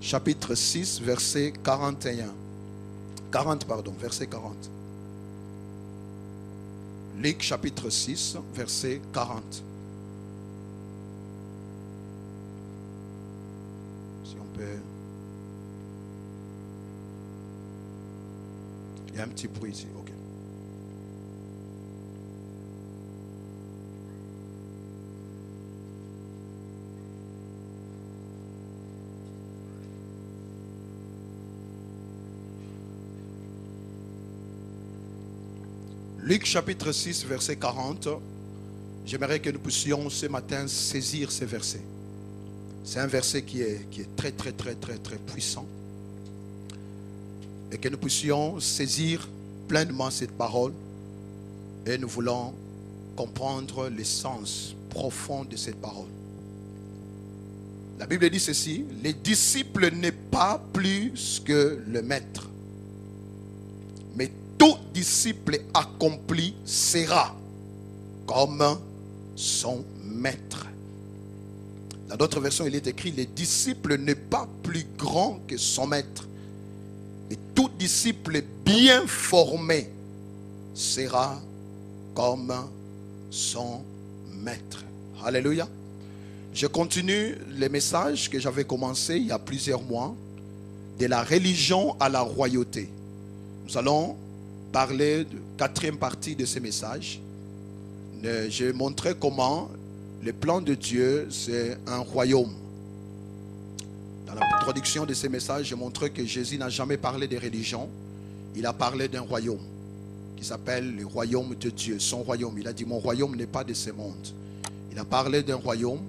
Chapitre 6, verset 41. 40, pardon, verset 40. Luc, chapitre 6, verset 40. Si on peut... Il y a un petit bruit ici, ok. Luc chapitre 6, verset 40. J'aimerais que nous puissions ce matin saisir ces versets. C'est un verset qui est très puissant. Et que nous puissions saisir pleinement cette parole. Et nous voulons comprendre l'essence profonde de cette parole. La Bible dit ceci: les disciples n'est pas plus que le maître. Mais tout disciple accompli sera comme son maître. Dans d'autres versions, il est écrit: les disciples n'est pas plus grand que son maître. Et tout disciple bien formé sera comme son maître. Alléluia. Je continue le message que j'avais commencé il y a plusieurs mois, de la religion à la royauté. Nous allons parler de la 4e partie de ce message. J'ai montré comment le plan de Dieu, c'est un royaume. Dans l'introduction de ce message, j'ai montré que Jésus n'a jamais parlé de religion. Il a parlé d'un royaume qui s'appelle le royaume de Dieu, son royaume. Il a dit: mon royaume n'est pas de ce monde. Il a parlé d'un royaume,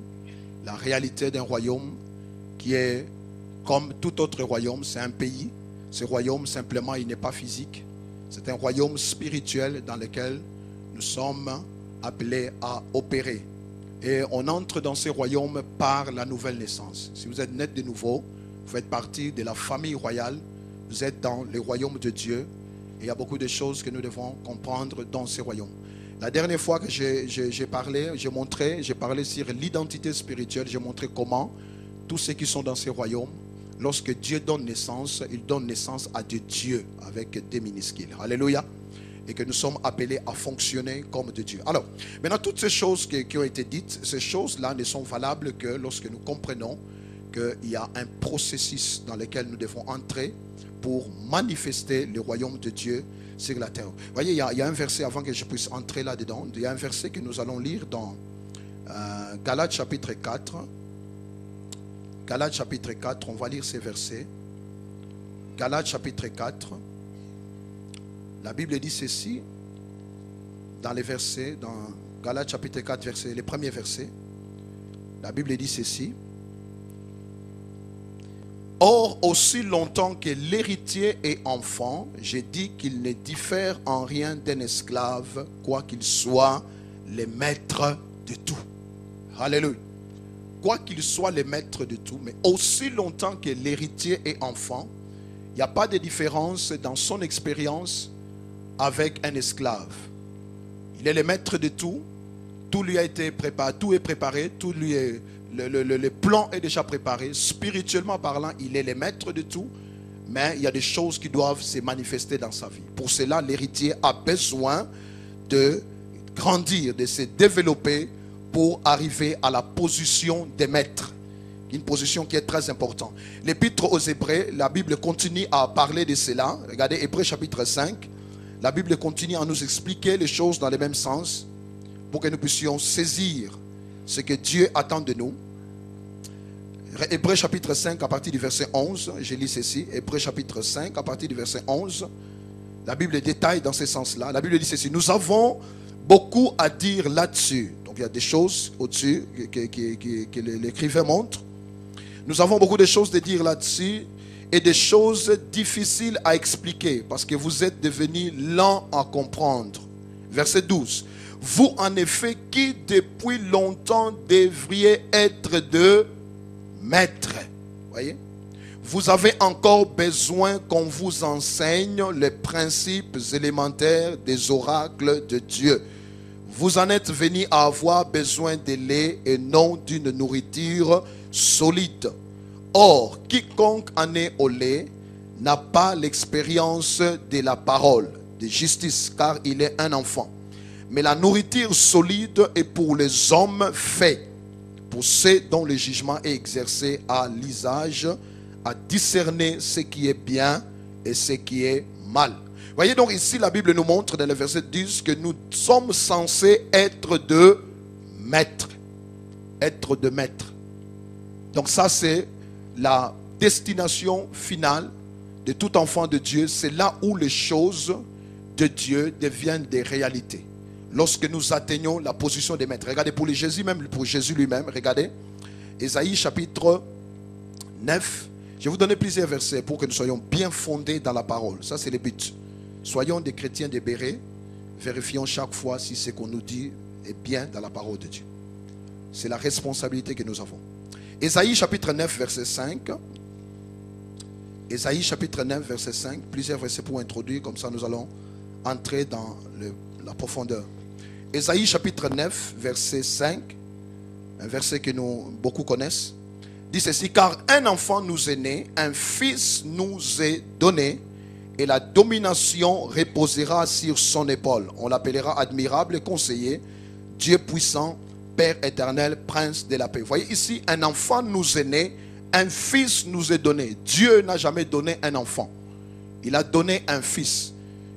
la réalité d'un royaume qui est comme tout autre royaume, c'est un pays. Ce royaume, simplement, il n'est pas physique. C'est un royaume spirituel dans lequel nous sommes appelés à opérer. Et on entre dans ce royaume par la nouvelle naissance. Si vous êtes né de nouveau, vous faites partie de la famille royale. Vous êtes dans le royaume de Dieu. Et il y a beaucoup de choses que nous devons comprendre dans ce royaume. La dernière fois que j'ai parlé, j'ai parlé sur l'identité spirituelle. J'ai montré comment tous ceux qui sont dans ce royaume, lorsque Dieu donne naissance, il donne naissance à des dieux avec des minuscules. Alléluia. Et que nous sommes appelés à fonctionner comme de Dieu. Alors, maintenant, toutes ces choses qui ont été dites, ces choses-là ne sont valables que lorsque nous comprenons qu'il y a un processus dans lequel nous devons entrer pour manifester le royaume de Dieu sur la terre. Vous voyez, il y a un verset, avant que je puisse entrer là-dedans, il y a un verset que nous allons lire dans Galates chapitre 4. Galates chapitre 4, on va lire ces versets. Galates chapitre 4. La Bible dit ceci, dans les versets, dans Galates chapitre 4, verset, les premiers versets. La Bible dit ceci: or, aussi longtemps que l'héritier est enfant, j'ai dit qu'il ne diffère en rien d'un esclave, quoiqu'il soit le maître de tout. Alléluia. Quoiqu'il soit le maître de tout, mais aussi longtemps que l'héritier est enfant, il n'y a pas de différence dans son expérience avec un esclave. Il est le maître de tout. Tout lui a été préparé, tout est préparé, tout lui est, le plan est déjà préparé. Spirituellement parlant, il est le maître de tout, mais il y a des choses qui doivent se manifester dans sa vie. Pour cela, l'héritier a besoin de grandir, de se développer pour arriver à la position de maître. Une position qui est très importante. L'épître aux Hébreux, la Bible continue à parler de cela. Regardez Hébreux chapitre 5. La Bible continue à nous expliquer les choses dans le même sens pour que nous puissions saisir ce que Dieu attend de nous. Hébreux chapitre 5 à partir du verset 11. Je lis ceci. Hébreux chapitre 5 à partir du verset 11. La Bible détaille dans ce sens-là. La Bible dit ceci. Nous avons beaucoup à dire là-dessus. Donc il y a des choses au-dessus que l'écrivain montre. Nous avons beaucoup de choses à dire là-dessus et des choses difficiles à expliquer parce que vous êtes devenus lents à comprendre. Verset 12. Vous en effet qui depuis longtemps devriez être de maîtres. Voyez? Vous avez encore besoin qu'on vous enseigne les principes élémentaires des oracles de Dieu. Vous en êtes venus à avoir besoin de lait et non d'une nourriture solide. Or, quiconque en est au lait n'a pas l'expérience de la parole de justice, car il est un enfant. Mais la nourriture solide est pour les hommes faits, pour ceux dont le jugement est exercé à l'usage, à discerner ce qui est bien et ce qui est mal. Voyez donc ici la Bible nous montre dans le verset 10 que nous sommes censés être de maîtres. Être de maîtres. Donc ça c'est la destination finale de tout enfant de Dieu. C'est là où les choses de Dieu deviennent des réalités. Lorsque nous atteignons la position des maîtres. Regardez pour Jésus même, pour Jésus lui-même, regardez. Ésaïe chapitre 9. Je vais vous donner plusieurs versets pour que nous soyons bien fondés dans la parole. Ça c'est le but. Soyons des chrétiens des bérets. Vérifions chaque fois si ce qu'on nous dit est bien dans la parole de Dieu. C'est la responsabilité que nous avons. Ésaïe chapitre 9 verset 5. Ésaïe chapitre 9 verset 5. Plusieurs versets pour introduire. Comme ça nous allons entrer dans la profondeur. Ésaïe chapitre 9 verset 5. Un verset que beaucoup connaissent. Dit ceci, car un enfant nous est né, un fils nous est donné, et la domination reposera sur son épaule. On l'appellera admirable, conseiller, Dieu puissant, Père éternel, prince de la paix. Vous voyez ici, un enfant nous est né, un fils nous est donné. Dieu n'a jamais donné un enfant. Il a donné un fils.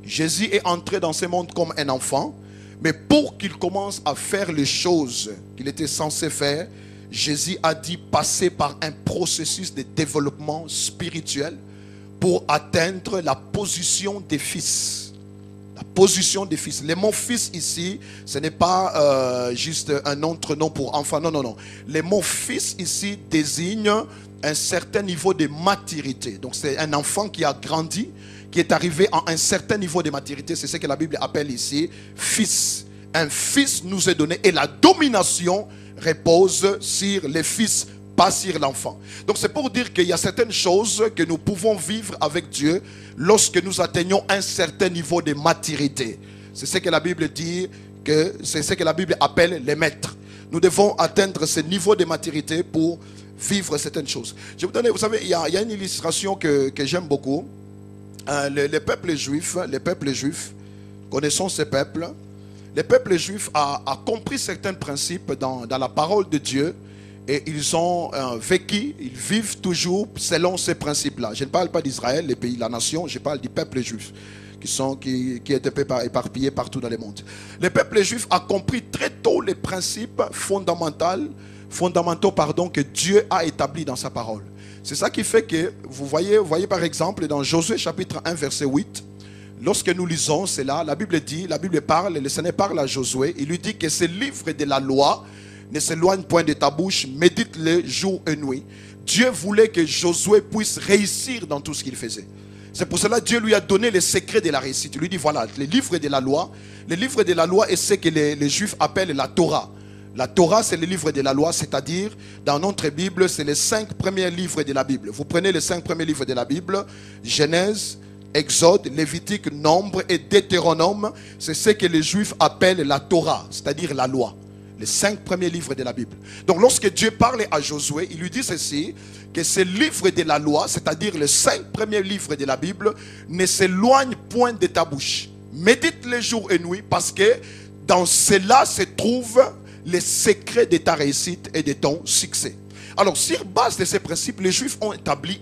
Jésus est entré dans ce monde comme un enfant, mais pour qu'il commence à faire les choses qu'il était censé faire, Jésus a dit passer par un processus de développement spirituel pour atteindre la position des fils. La position des fils. Le mot fils ici, ce n'est pas juste un autre nom pour enfant. Non, non, non. Le mot fils ici désigne un certain niveau de maturité. Donc c'est un enfant qui a grandi, qui est arrivé à un certain niveau de maturité. C'est ce que la Bible appelle ici fils. Un fils nous est donné et la domination repose sur les fils, pas sur l'enfant. Donc c'est pour dire qu'il y a certaines choses que nous pouvons vivre avec Dieu lorsque nous atteignons un certain niveau de maturité. C'est ce que la Bible dit, c'est ce que la Bible appelle les maîtres. Nous devons atteindre ce niveau de maturité pour vivre certaines choses. Je vais vous donner, vous savez, il y a une illustration que j'aime beaucoup. Les peuples juifs, connaissons ces peuples. Le peuple juif a compris certains principes dans la parole de Dieu et ils ont vécu, ils vivent toujours selon ces principes-là. Je ne parle pas d'Israël, les pays, la nation, je parle du peuple juif qui est un peu éparpillé partout dans le monde. Le peuple juif a compris très tôt les principes fondamentaux que Dieu a établis dans sa parole. C'est ça qui fait que, vous voyez par exemple dans Josué chapitre 1 verset 8, lorsque nous lisons cela, la Bible parle, le Seigneur parle à Josué, il lui dit que ce livre de la loi ne s'éloigne point de ta bouche, médite-le jour et nuit. Dieu voulait que Josué puisse réussir dans tout ce qu'il faisait. C'est pour cela que Dieu lui a donné les secrets de la réussite. Il lui dit voilà, le livre de la loi est ce que les Juifs appellent la Torah. La Torah, c'est le livre de la loi, c'est-à-dire, dans notre Bible, c'est les 5 premiers livres de la Bible. Vous prenez les 5 premiers livres de la Bible, Genèse, Exode, Lévitique, Nombre et Deutéronome, c'est ce que les Juifs appellent la Torah, c'est-à-dire la loi. Les 5 premiers livres de la Bible. Donc lorsque Dieu parlait à Josué, il lui dit ceci, que ce livre de la loi, c'est-à-dire les 5 premiers livres de la Bible, ne s'éloigne point de ta bouche. Médite les jours et nuits, parce que dans cela se trouvent les secrets de ta réussite et de ton succès. Alors, sur base de ces principes, les Juifs ont établi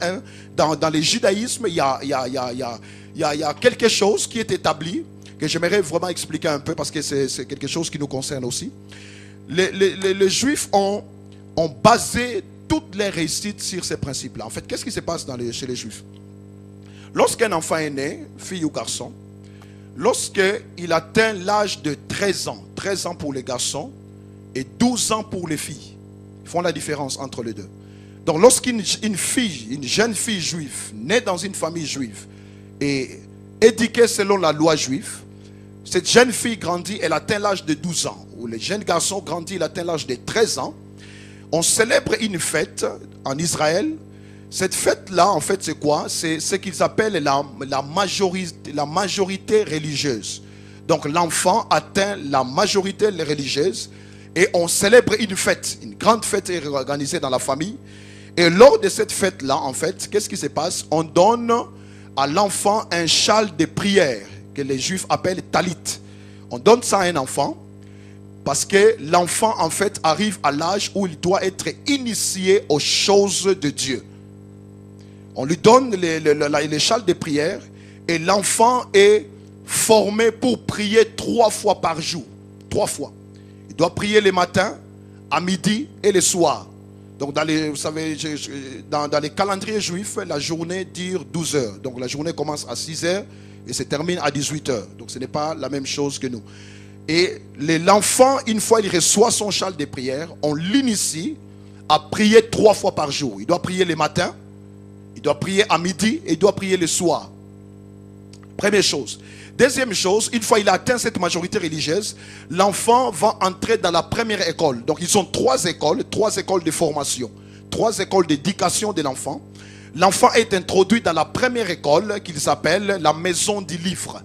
dans le judaïsme, il y a quelque chose qui est établi, que j'aimerais vraiment expliquer un peu, parce que c'est quelque chose qui nous concerne aussi. Les Juifs ont basé toutes les réussites sur ces principes-là. En fait, qu'est-ce qui se passe chez les Juifs? Lorsqu'un enfant est né, fille ou garçon, lorsqu'il atteint l'âge de 13 ans pour les garçons et 12 ans pour les filles, ils font la différence entre les deux. Donc lorsqu'une jeune fille juive, née dans une famille juive et éduquée selon la loi juive, cette jeune fille grandit, elle atteint l'âge de 12 ans. Ou le jeune garçon grandit, il atteint l'âge de 13 ans. On célèbre une fête en Israël. Cette fête-là, en fait, c'est quoi? C'est ce qu'ils appellent la majorité religieuse. Donc l'enfant atteint la majorité religieuse et on célèbre une fête. Une grande fête est organisée dans la famille. Et lors de cette fête-là, en fait, qu'est-ce qui se passe? On donne à l'enfant un châle de prière que les Juifs appellent talit. On donne ça à un enfant parce que l'enfant, en fait, arrive à l'âge où il doit être initié aux choses de Dieu. On lui donne les châles de prière et l'enfant est formé pour prier 3 fois par jour. 3 fois. Il doit prier le matin, à midi et le soir. Donc dans les calendriers juifs, la journée dure 12 heures. Donc la journée commence à 6 heures et se termine à 18 heures. Donc ce n'est pas la même chose que nous. Et l'enfant, une fois il reçoit son châle de prière, on l'initie à prier 3 fois par jour. Il doit prier le matin, il doit prier à midi et il doit prier le soir. Première chose. Deuxième chose, une fois il a atteint cette majorité religieuse, l'enfant va entrer dans la première école. Donc ils ont 3 écoles de formation, 3 écoles d'éducation de l'enfant. L'enfant est introduit dans la première école qu'ils s'appelle la maison du livre.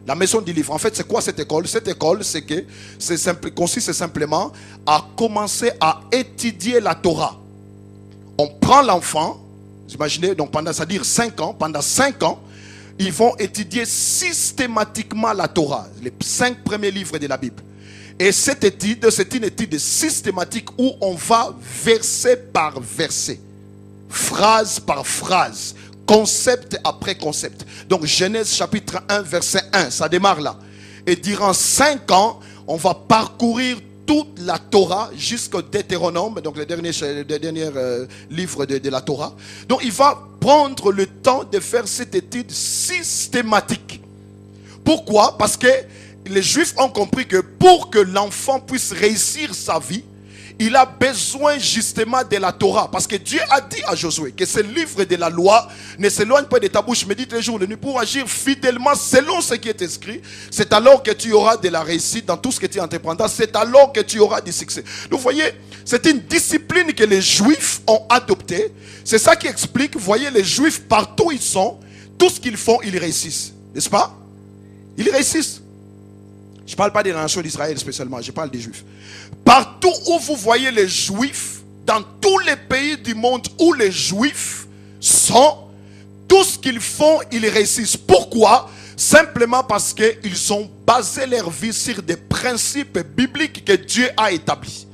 La maison du livre. En fait, c'est quoi cette école? Cette école, consiste simplement à commencer à étudier la Torah. On prend l'enfant, vous imaginez, donc pendant 5 ans, ils vont étudier systématiquement la Torah, les 5 premiers livres de la Bible. Et cette étude, c'est une étude systématique où on va verset par verset, phrase par phrase, concept après concept. Donc Genèse chapitre 1 verset 1, ça démarre là. Et durant 5 ans, on va parcourir toute la Torah jusqu'au Deutéronome, donc le dernier livre de la Torah. Donc il va prendre le temps de faire cette étude systématique. Pourquoi? Parce que les Juifs ont compris que pour que l'enfant puisse réussir sa vie, il a besoin justement de la Torah. Parce que Dieu a dit à Josué que ce livre de la loi ne s'éloigne pas de ta bouche, médite les jours et les nuits pour agir fidèlement selon ce qui est écrit. C'est alors que tu auras de la réussite dans tout ce que tu entreprendras. C'est alors que tu auras du succès. Donc vous voyez, c'est une discipline que les Juifs ont adoptée. C'est ça qui explique, vous voyez, les Juifs partout où ils sont, tout ce qu'ils font, ils réussissent. N'est-ce pas? Ils réussissent. Je ne parle pas des nations d'Israël spécialement, je parle des Juifs. Partout où vous voyez les Juifs, dans tous les pays du monde où les Juifs sont, tout ce qu'ils font, ils réussissent. Pourquoi? Simplement parce qu'ils ont basé leur vie sur des principes bibliques que Dieu a établis.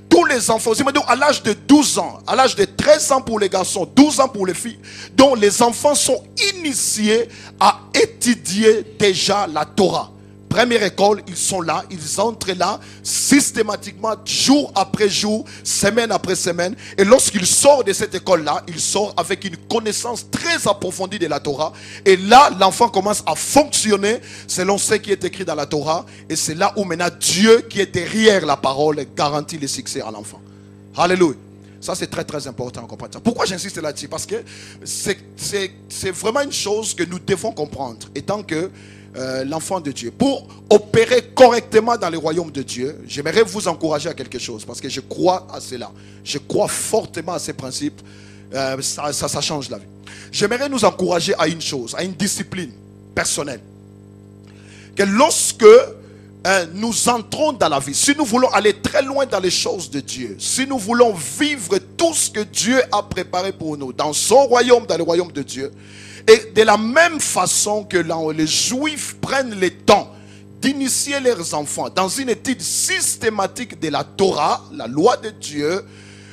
Tous les enfants, donc à l'âge de 12 ans, à l'âge de 13 ans pour les garçons, 12 ans pour les filles, dont les enfants sont initiés à étudier déjà la Torah. Première école, ils sont là, ils entrent là systématiquement, jour après jour, semaine après semaine. Et lorsqu'ils sortent de cette école-là, ils sortent avec une connaissance très approfondie de la Torah. Et là, l'enfant commence à fonctionner selon ce qui est écrit dans la Torah. Et c'est là où maintenant Dieu, qui est derrière la parole, garantit le succès à l'enfant. Alléluia. Ça, c'est très très important à comprendre. Pourquoi j'insiste là-dessus? Parce que c'est vraiment une chose que nous devons comprendre, étant que l'enfant de Dieu. Pour opérer correctement dans le royaume de Dieu, j'aimerais vous encourager à quelque chose, parce que je crois à cela. Je crois fortement à ces principes. Ça change la vie. J'aimerais nous encourager à une chose, à une discipline personnelle. Que lorsque nous entrons dans la vie, si nous voulons aller très loin dans les choses de Dieu, si nous voulons vivre tout ce que Dieu a préparé pour nous dans son royaume, dans le royaume de Dieu, et de la même façon que les Juifs prennent le temps d'initier leurs enfants dans une étude systématique de la Torah, la loi de Dieu,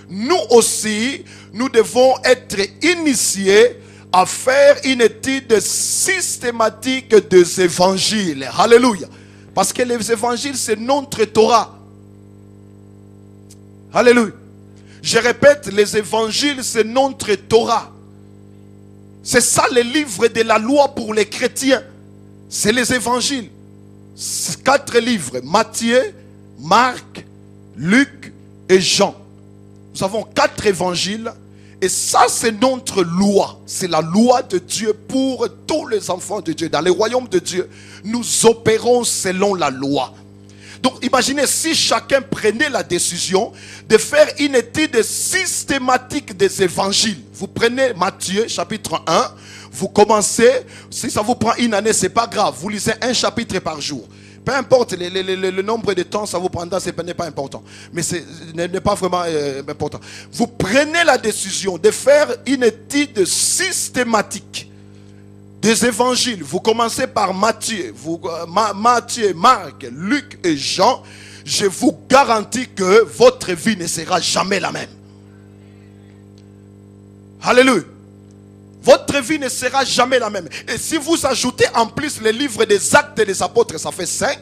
nous aussi, nous devons être initiés à faire une étude systématique des évangiles. Alléluia. Parce que les évangiles, c'est notre Torah. Alléluia. Je répète, les évangiles, c'est notre Torah. C'est ça le livre de la loi pour les chrétiens. C'est les évangiles. 4 livres, Matthieu, Marc, Luc et Jean. Nous avons 4 évangiles. Et ça, c'est notre loi. C'est la loi de Dieu pour tous les enfants de Dieu. Dans le royaume de Dieu, nous opérons selon la loi. Donc imaginez si chacun prenait la décision de faire une étude systématique des évangiles. Vous prenez Matthieu chapitre 1, vous commencez, si ça vous prend une année, c'est pas grave, vous lisez un chapitre par jour. Peu importe le nombre de temps ça vous prendra, ce n'est pas important. Mais ce n'est pas vraiment important. Vous prenez la décision de faire une étude systématique des évangiles. Vous commencez par Matthieu, Matthieu, Marc, Luc et Jean. Je vous garantis que votre vie ne sera jamais la même. Alléluia. Votre vie ne sera jamais la même. Et si vous ajoutez en plus les livres des actes des apôtres, ça fait 5.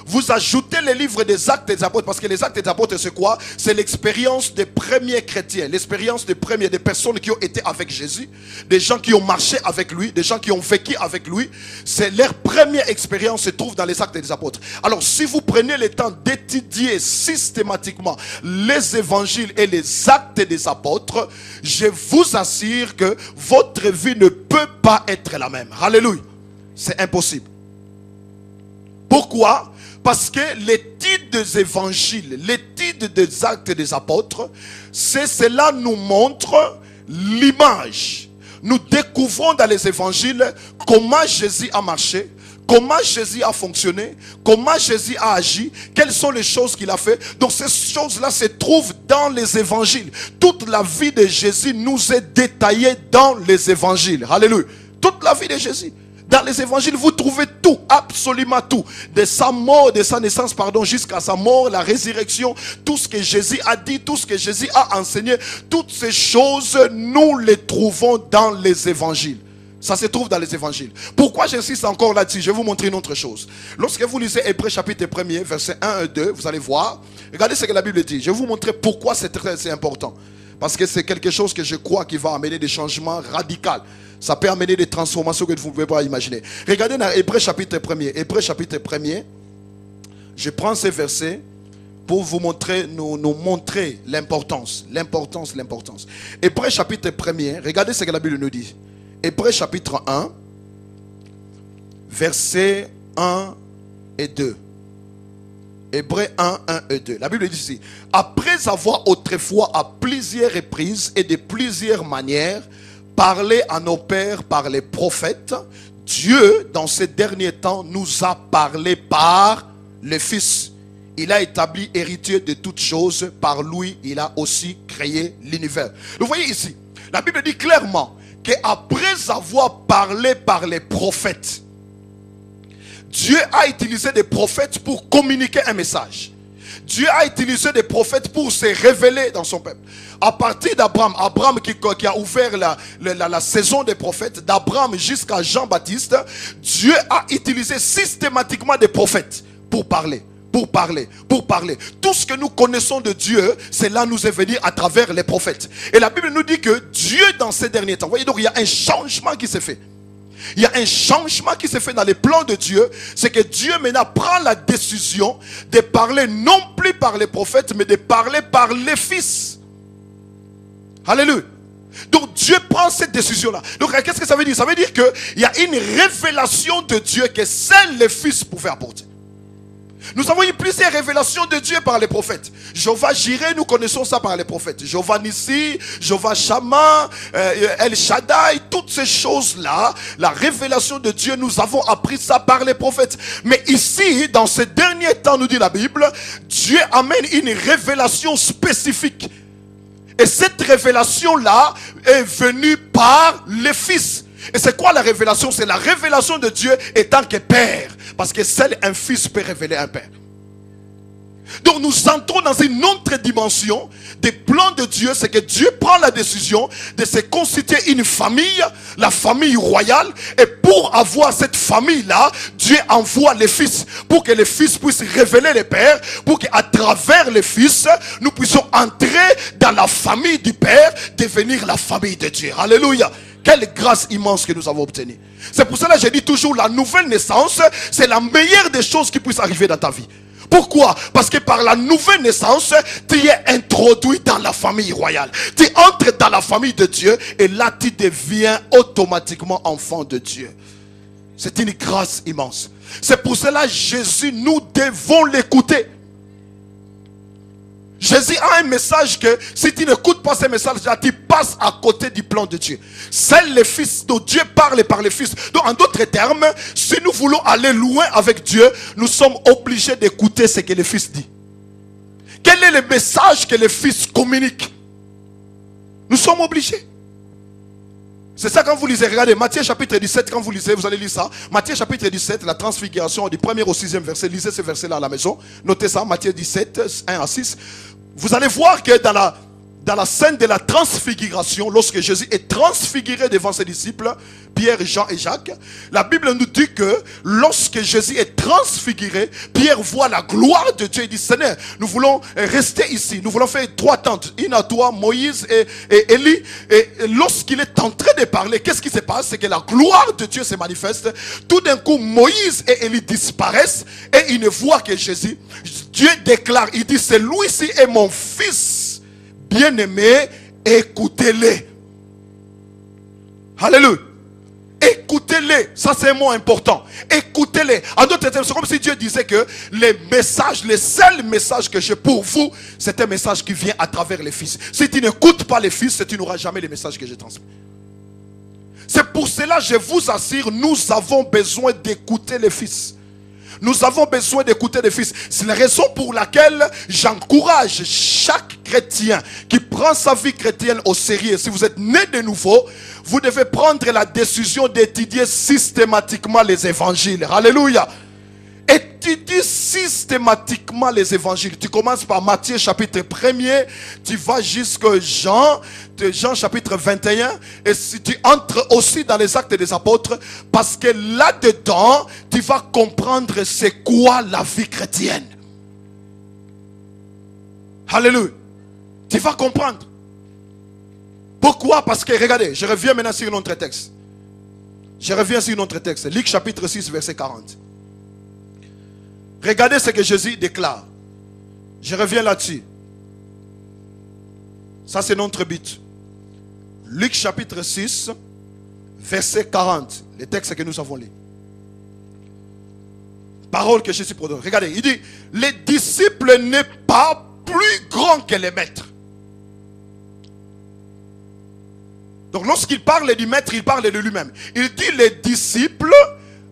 Vous ajoutez les livres des actes des apôtres, parce que les actes des apôtres, c'est quoi? C'est l'expérience des premiers chrétiens, l'expérience des personnes qui ont été avec Jésus, des gens qui ont marché avec lui, des gens qui ont vécu avec lui. C'est leur première expérience se trouve dans les actes des apôtres. Alors, si vous prenez le temps d'étudier systématiquement les évangiles et les actes des apôtres, je vous assure que votre vie ne peut pas être la même. Alléluia. C'est impossible. Pourquoi? Parce que l'étude des évangiles, l'étude des actes des apôtres, cela nous montre l'image. Nous découvrons dans les évangiles comment Jésus a marché, comment Jésus a fonctionné, comment Jésus a agi, quelles sont les choses qu'il a fait. Donc ces choses-là se trouvent dans les évangiles. Toute la vie de Jésus nous est détaillée dans les évangiles. Alléluia. Toute la vie de Jésus. Dans les évangiles, vous trouvez tout, absolument tout. De sa mort, de sa naissance, jusqu'à sa mort, la résurrection, tout ce que Jésus a dit, tout ce que Jésus a enseigné, toutes ces choses, nous les trouvons dans les évangiles. Ça se trouve dans les évangiles. Pourquoi j'insiste encore là-dessus? Je vais vous montrer une autre chose. Lorsque vous lisez Hébreux chapitre 1er, versets 1 et 2, vous allez voir. Regardez ce que la Bible dit. Je vais vous montrer pourquoi c'est important. Parce que c'est quelque chose que je crois qui va amener des changements radicaux. Ça peut amener des transformations que vous ne pouvez pas imaginer. Regardez dans Hébreux chapitre 1er. Hébreux chapitre 1er. Je prends ces versets pour vous montrer, nous montrer l'importance. L'importance. Hébreux chapitre 1er. Regardez ce que la Bible nous dit. Hébreux chapitre 1. Versets 1 et 2. Hébreux 1, 1 et 2. La Bible dit ici. Après avoir autrefois à plusieurs reprises et de plusieurs manières parlé à nos pères par les prophètes, Dieu, dans ces derniers temps, nous a parlé par le Fils. Il a établi héritier de toutes choses. Par lui, il a aussi créé l'univers. Vous voyez ici, la Bible dit clairement qu'après avoir parlé par les prophètes, Dieu a utilisé des prophètes pour communiquer un message. Dieu a utilisé des prophètes pour se révéler dans son peuple. À partir d'Abraham, Abraham qui a ouvert la saison des prophètes, d'Abraham jusqu'à Jean-Baptiste, Dieu a utilisé systématiquement des prophètes pour parler. Tout ce que nous connaissons de Dieu, cela nous est venu à travers les prophètes. Et la Bible nous dit que Dieu dans ces derniers temps, vous voyez, donc il y a un changement qui s'est fait. Il y a un changement qui se fait dans les plans de Dieu. C'est que Dieu maintenant prend la décision de parler non plus par les prophètes, mais de parler par les fils. Alléluia. Donc Dieu prend cette décision-là. Donc qu'est-ce que ça veut dire? Ça veut dire qu'il y a une révélation de Dieu que seuls les fils pouvaient apporter. Nous avons eu plusieurs révélations de Dieu par les prophètes. Jéhovah Jireh, nous connaissons ça par les prophètes. Jéhovah Nissi, Jéhovah Shammah, El Shaddai, toutes ces choses-là, la révélation de Dieu, nous avons appris ça par les prophètes. Mais ici, dans ces derniers temps, nous dit la Bible, Dieu amène une révélation spécifique. Et cette révélation-là est venue par les fils. Et c'est quoi la révélation? C'est la révélation de Dieu étant que Père. Parce que seul un fils peut révéler un Père. Donc nous entrons dans une autre dimension des plans de Dieu. C'est que Dieu prend la décision de se constituer une famille, la famille royale. Et pour avoir cette famille-là, Dieu envoie les fils. Pour que les fils puissent révéler les pères. Pour qu'à travers les fils, nous puissions entrer dans la famille du Père, devenir la famille de Dieu. Alléluia. Quelle grâce immense que nous avons obtenue. C'est pour cela que je dis toujours, la nouvelle naissance, c'est la meilleure des choses qui puissent arriver dans ta vie. Pourquoi? Parce que par la nouvelle naissance, tu es introduit dans la famille royale. Tu entres dans la famille de Dieu et là tu deviens automatiquement enfant de Dieu. C'est une grâce immense. C'est pour cela Jésus, nous devons l'écouter. Jésus a un message que si tu n'écoutes pas ce message-là, tu passes à côté du plan de Dieu. Seuls les fils de Dieu parlent par les fils. Donc en d'autres termes, si nous voulons aller loin avec Dieu, nous sommes obligés d'écouter ce que le fils dit. Quel est le message que le fils communique? Nous sommes obligés. C'est ça quand vous lisez, regardez, Matthieu chapitre 17, quand vous lisez, vous allez lire ça. Matthieu chapitre 17, la transfiguration du 1er au 6e verset. Lisez ce verset-là à la maison. Notez ça, Matthieu 17, 1 à 6. Vous allez voir que dans la scène de la transfiguration, lorsque Jésus est transfiguré devant ses disciples, Pierre, Jean et Jacques, la Bible nous dit que lorsque Jésus est transfiguré, Pierre voit la gloire de Dieu et dit, Seigneur, nous voulons rester ici. Nous voulons faire 3 tentes, une à toi, Moïse et Élie. Et lorsqu'il est en train de parler, qu'est-ce qui se passe? C'est que la gloire de Dieu se manifeste. Tout d'un coup, Moïse et Élie disparaissent et ils ne voient que Jésus. Dieu déclare, il dit, celui-ci est mon fils bien-aimé, écoutez-les. Alléluia. Écoutez-les, ça c'est un mot important. Écoutez-les. En d'autres termes, c'est comme si Dieu disait que les messages, les seuls messages que j'ai pour vous, c'est un message qui vient à travers les fils. Si tu n'écoutes pas les fils, tu n'auras jamais les messages que j'ai transmis. C'est pour cela, je vous assure, nous avons besoin d'écouter les fils. Nous avons besoin d'écouter les fils. C'est la raison pour laquelle j'encourage chaque chrétien qui prend sa vie chrétienne au sérieux. Si vous êtes né de nouveau, vous devez prendre la décision d'étudier systématiquement les évangiles. Alléluia. Étudie systématiquement les évangiles. Tu commences par Matthieu chapitre 1er, tu vas jusqu'à Jean chapitre 21, et si tu entres aussi dans les actes des apôtres, parce que là-dedans, tu vas comprendre c'est quoi la vie chrétienne. Alléluia. Tu vas comprendre. Pourquoi? Parce que, regardez, je reviens maintenant sur un autre texte. Je reviens sur un autre texte. Luc chapitre 6, verset 40. Regardez ce que Jésus déclare. Je reviens là-dessus. Ça, c'est notre but. Luc chapitre 6, verset 40. Le texte que nous avons lu. Parole que Jésus prononce. Regardez, il dit, les disciples n'est pas plus grand que les maîtres. Donc lorsqu'il parle du maître, il parle de lui-même. Il dit, les disciples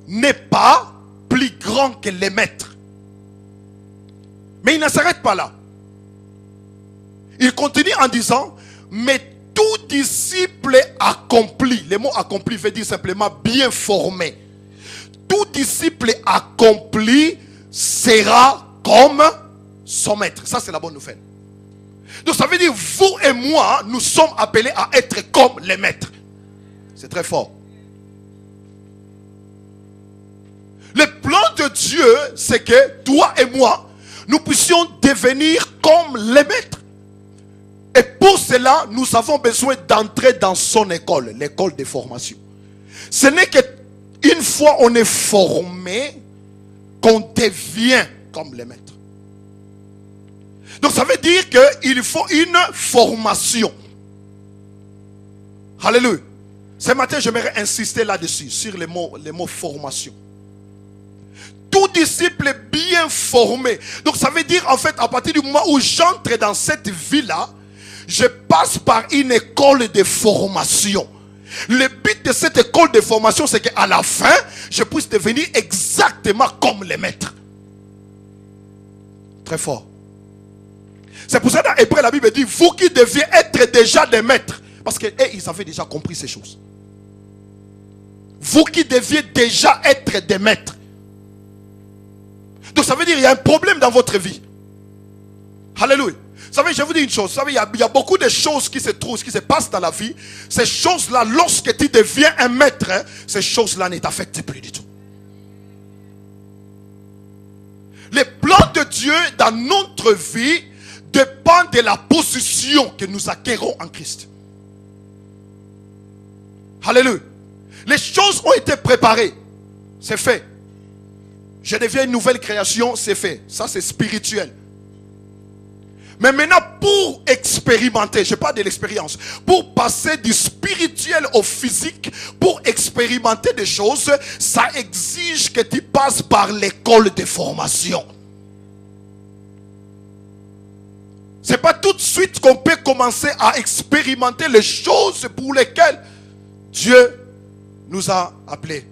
n'est pas plus grand que les maîtres. Mais il ne s'arrête pas là. Il continue en disant, mais tout disciple accompli, le mot accompli veut dire simplement bien formé. Tout disciple accompli sera comme son maître. Ça c'est la bonne nouvelle. Donc ça veut dire, vous et moi, nous sommes appelés à être comme les maîtres. C'est très fort. Le plan de Dieu, c'est que toi et moi, nous puissions devenir comme les maîtres. Et pour cela, nous avons besoin d'entrer dans son école, l'école de formation. Ce n'est qu'une fois on est formé, qu'on devient comme les maîtres. Donc ça veut dire qu'il faut une formation. Alléluia. Ce matin, j'aimerais insister là-dessus, sur les mots formation. Tout disciple est bien formé. Donc ça veut dire en fait, à partir du moment où j'entre dans cette vie-là, je passe par une école de formation. Le but de cette école de formation, c'est qu'à la fin, je puisse devenir exactement comme les maîtres. Très fort. C'est pour ça qu'après la Bible dit, vous qui deviez être déjà des maîtres. Parce qu'ils avaient déjà compris ces choses. Vous qui deviez déjà être des maîtres. Donc ça veut dire qu'il y a un problème dans votre vie. Alléluia. Vous savez, je vous dis une chose. Vous savez, il y a beaucoup de choses qui se trouvent, qui se passent dans la vie. Ces choses-là, lorsque tu deviens un maître, ces choses-là ne t'affectent plus du tout. Les plans de Dieu dans notre vie dépendent de la position que nous acquérons en Christ. Alléluia. Les choses ont été préparées. C'est fait. Je deviens une nouvelle création, c'est fait. Ça, c'est spirituel. Mais maintenant, pour expérimenter, je parle de l'expérience, pour passer du spirituel au physique, pour expérimenter des choses, ça exige que tu passes par l'école de formation. Ce n'est pas tout de suite qu'on peut commencer à expérimenter les choses pour lesquelles Dieu nous a appelés.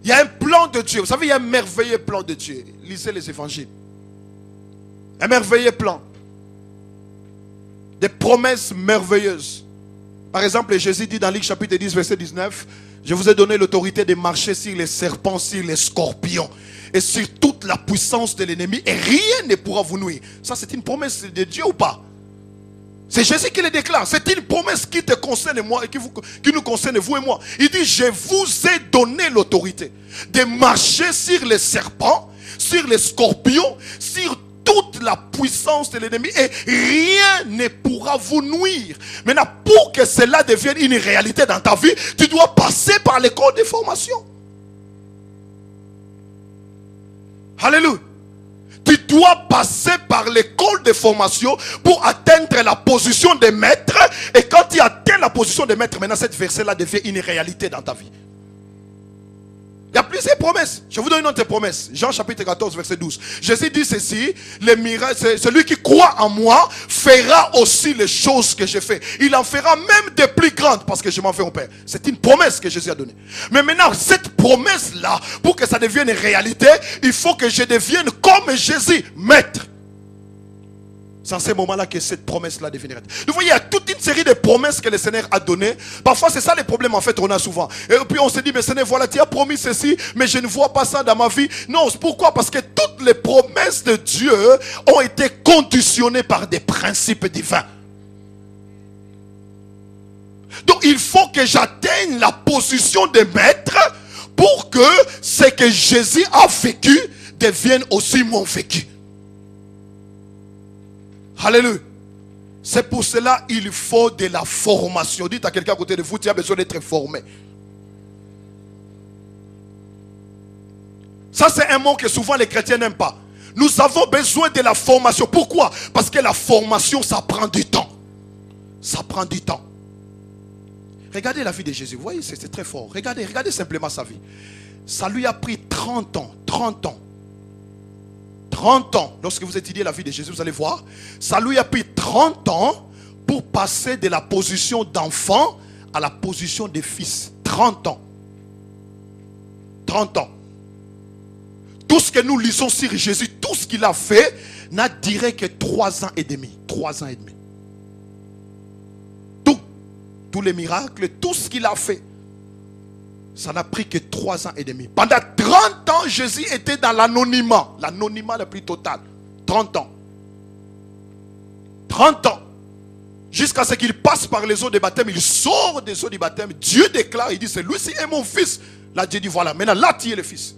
Il y a un plan de Dieu. Vous savez, il y a un merveilleux plan de Dieu. Lisez les évangiles. Un merveilleux plan. Des promesses merveilleuses. Par exemple, Jésus dit dans Luc chapitre 10, verset 19, je vous ai donné l'autorité de marcher sur les serpents, sur les scorpions et sur toute la puissance de l'ennemi et rien ne pourra vous nuire. Ça, c'est une promesse de Dieu ou pas? C'est Jésus qui le déclare. C'est une promesse qui te concerne moi et qui nous concerne vous et moi. Il dit, je vous ai donné l'autorité de marcher sur les serpents, sur les scorpions, sur toute la puissance de l'ennemi et rien ne pourra vous nuire. Maintenant, pour que cela devienne une réalité dans ta vie, tu dois passer par l'école de formation. Alléluia. Tu dois passer par l'école de formation pour atteindre la position de maître. Et quand tu atteins la position de maître, maintenant cette verset-là devient une réalité dans ta vie. Il y a plusieurs promesses. Je vous donne une autre promesse. Jean chapitre 14, verset 12. Jésus dit ceci, les miracles, celui qui croit en moi fera aussi les choses que j'ai fait. Il en fera même des plus grandes parce que je m'en vais au Père. C'est une promesse que Jésus a donnée. Mais maintenant, cette promesse-là, pour que ça devienne une réalité, il faut que je devienne comme Jésus, maître. C'est en ce moment-là que cette promesse-là deviendra. Vous voyez, il y a toute une série de promesses que le Seigneur a données. Parfois, c'est ça les problèmes, en fait, on a souvent. Et puis, on se dit, mais Seigneur, voilà, tu as promis ceci, mais je ne vois pas ça dans ma vie. Non, pourquoi? Parce que toutes les promesses de Dieu ont été conditionnées par des principes divins. Donc, il faut que j'atteigne la position de maître pour que ce que Jésus a vécu devienne aussi mon vécu. Alléluia. C'est pour cela qu'il faut de la formation. Dites à quelqu'un à côté de vous, tu as besoin d'être formé. Ça, c'est un mot que souvent les chrétiens n'aiment pas. Nous avons besoin de la formation. Pourquoi? Parce que la formation, ça prend du temps. Ça prend du temps. Regardez la vie de Jésus. Vous voyez, c'est très fort. Regardez simplement sa vie. Ça lui a pris 30 ans. 30 ans. 30 ans, lorsque vous étudiez la vie de Jésus, vous allez voir, ça lui a pris 30 ans pour passer de la position d'enfant à la position de fils. 30 ans. 30 ans. Tout ce que nous lisons sur Jésus, tout ce qu'il a fait, n'a duré que 3 ans et demi. 3 ans et demi. Tous les miracles, tout ce qu'il a fait, ça n'a pris que 3 ans et demi. Pendant 30 ans, Jésus était dans l'anonymat. L'anonymat le plus total. 30 ans. 30 ans. Jusqu'à ce qu'il passe par les eaux de baptême. Il sort des eaux du baptême. Dieu déclare, il dit, c'est lui-ci est mon fils. Là, Dieu dit, voilà, maintenant là, tu es le fils.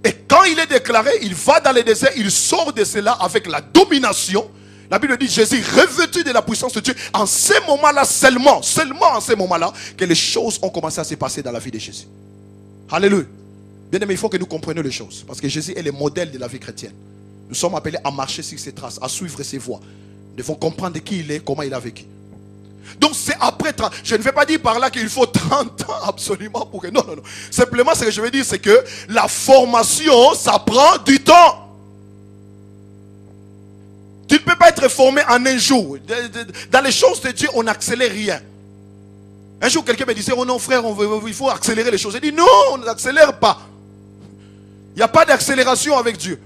Et quand il est déclaré, il va dans le désert, il sort de cela avec la domination. La Bible dit, Jésus revêtu de la puissance de Dieu. En ce moment-là seulement en ce moment-là, que les choses ont commencé à se passer dans la vie de Jésus. Alléluia. Bien aimé, il faut que nous comprenions les choses. Parce que Jésus est le modèle de la vie chrétienne. Nous sommes appelés à marcher sur ses traces, à suivre ses voies. Nous devons comprendre qui il est, comment il a vécu. Donc c'est après 30. Je ne vais pas dire par là qu'il faut 30 ans absolument pour que... Non. Simplement, ce que je veux dire, c'est que la formation, ça prend du temps. Tu ne peux pas être formé en un jour. Dans les choses de Dieu, on n'accélère rien. Un jour, quelqu'un me disait, oh non frère, il faut accélérer les choses. J'ai dit, non, on n'accélère pas. Il n'y a pas d'accélération avec Dieu.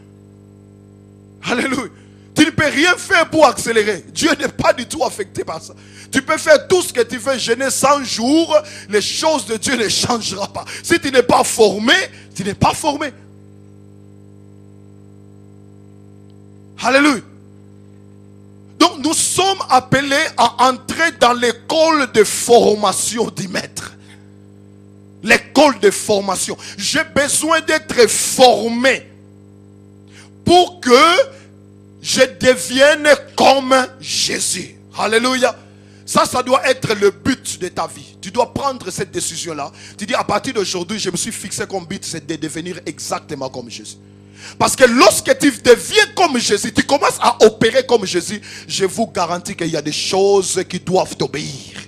Alléluia. Tu ne peux rien faire pour accélérer. Dieu n'est pas du tout affecté par ça. Tu peux faire tout ce que tu veux, jeûner 100 jours. Les choses de Dieu ne changeront pas. Si tu n'es pas formé, tu n'es pas formé. Alléluia. Donc nous sommes appelés à entrer dans l'école de formation du maître. L'école de formation. J'ai besoin d'être formé pour que je devienne comme Jésus. Alléluia. Ça doit être le but de ta vie. Tu dois prendre cette décision-là. Tu dis, à partir d'aujourd'hui, je me suis fixé comme but, c'est de devenir exactement comme Jésus. Parce que lorsque tu deviens comme Jésus, tu commences à opérer comme Jésus, je vous garantis qu'il y a des choses qui doivent t'obéir.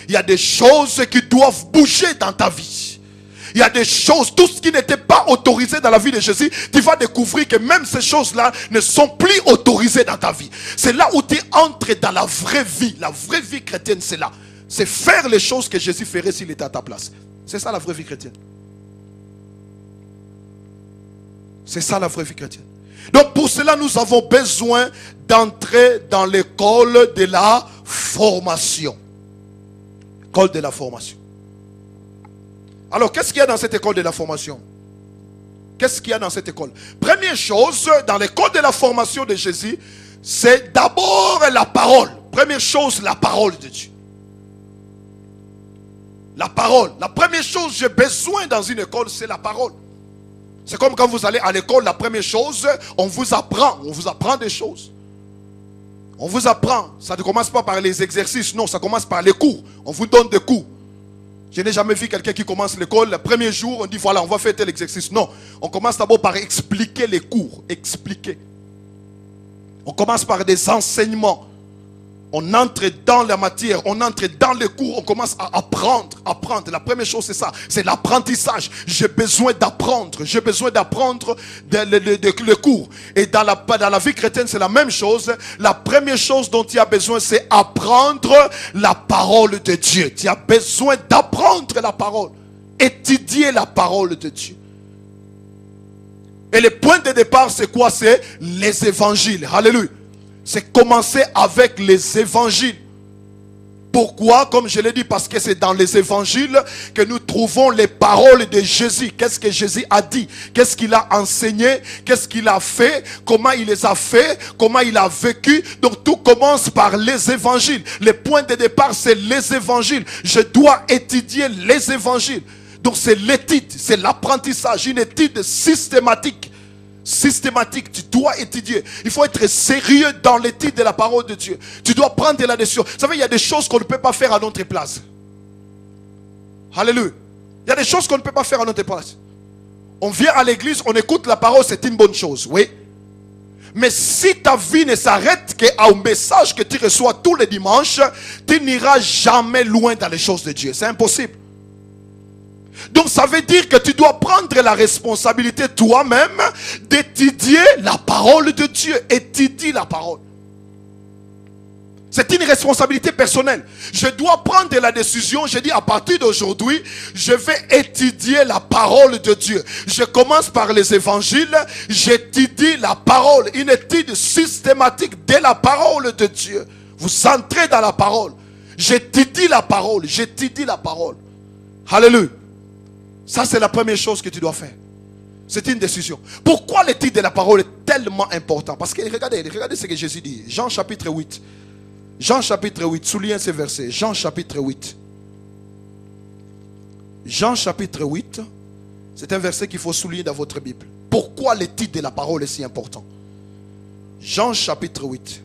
Il y a des choses qui doivent bouger dans ta vie. Il y a des choses, tout ce qui n'était pas autorisé dans la vie de Jésus, tu vas découvrir que même ces choses-là ne sont plus autorisées dans ta vie. C'est là où tu entres dans la vraie vie. La vraie vie chrétienne, c'est là. C'est faire les choses que Jésus ferait s'il était à ta place. C'est ça la vraie vie chrétienne. C'est ça la vraie vie chrétienne. Donc pour cela, nous avons besoin d'entrer dans l'école de la formation. École de la formation. Alors, qu'est-ce qu'il y a dans cette école de la formation? Qu'est-ce qu'il y a dans cette école? Première chose, dans l'école de la formation de Jésus, c'est d'abord la parole. Première chose, la parole de Dieu. La parole. La première chose que j'ai besoin dans une école, c'est la parole. C'est comme quand vous allez à l'école, la première chose, on vous apprend des choses. On vous apprend. Ça ne commence pas par les exercices, non, ça commence par les cours. On vous donne des cours. Je n'ai jamais vu quelqu'un qui commence l'école, le premier jour, on dit voilà, on va faire tel exercice. Non, on commence d'abord par expliquer les cours. Expliquer. On commence par des enseignements. On entre dans la matière, on entre dans les cours, on commence à apprendre. La première chose, c'est ça, c'est l'apprentissage. J'ai besoin d'apprendre. J'ai besoin d'apprendre le cours. Et dans la vie chrétienne, c'est la même chose. La première chose dont tu as besoin, c'est apprendre la parole de Dieu. Tu as besoin d'apprendre la parole. Étudier la parole de Dieu. Et le point de départ, c'est quoi? C'est les évangiles. Alléluia. C'est commencer avec les évangiles. Pourquoi? Comme je l'ai dit, parce que c'est dans les évangiles que nous trouvons les paroles de Jésus. Qu'est-ce que Jésus a dit? Qu'est-ce qu'il a enseigné? Qu'est-ce qu'il a fait? Comment il les a fait? Comment il a vécu? Donc tout commence par les évangiles. Le point de départ, c'est les évangiles. Je dois étudier les évangiles. Donc c'est l'étude, c'est l'apprentissage, une étude systématique. Systématique, tu dois étudier. Il faut être sérieux dans l'étude de la parole de Dieu. Tu dois prendre la décision. Vous savez, il y a des choses qu'on ne peut pas faire à notre place. Alléluia. Il y a des choses qu'on ne peut pas faire à notre place. On vient à l'église, on écoute la parole, c'est une bonne chose, oui. Mais si ta vie ne s'arrête qu'au message que tu reçois tous les dimanches, tu n'iras jamais loin dans les choses de Dieu. C'est impossible. Donc ça veut dire que tu dois prendre la responsabilité toi-même d'étudier la parole de Dieu. Étudie la parole. C'est une responsabilité personnelle. Je dois prendre la décision. Je dis à partir d'aujourd'hui, je vais étudier la parole de Dieu. Je commence par les évangiles. J'étudie la parole. Une étude systématique de la parole de Dieu. Vous entrez dans la parole. J'étudie la parole. J'étudie la parole. Alléluia. Ça, c'est la première chose que tu dois faire. C'est une décision. Pourquoi l'étude de la parole est tellement important? Parce que regardez ce que Jésus dit. Jean chapitre 8. Jean chapitre 8. Soulignez ces versets. Jean chapitre 8. Jean chapitre 8. C'est un verset qu'il faut souligner dans votre Bible. Pourquoi l'étude de la parole est si important? Jean chapitre 8.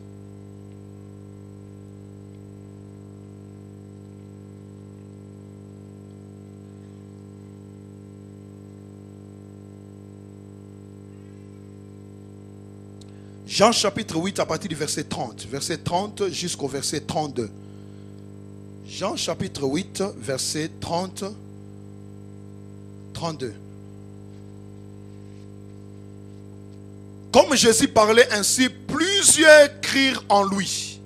Jean chapitre 8 à partir du verset 30. Verset 30 jusqu'au verset 32. Jean chapitre 8 verset 30. 32. Comme Jésus parlait ainsi, plusieurs crurent en lui.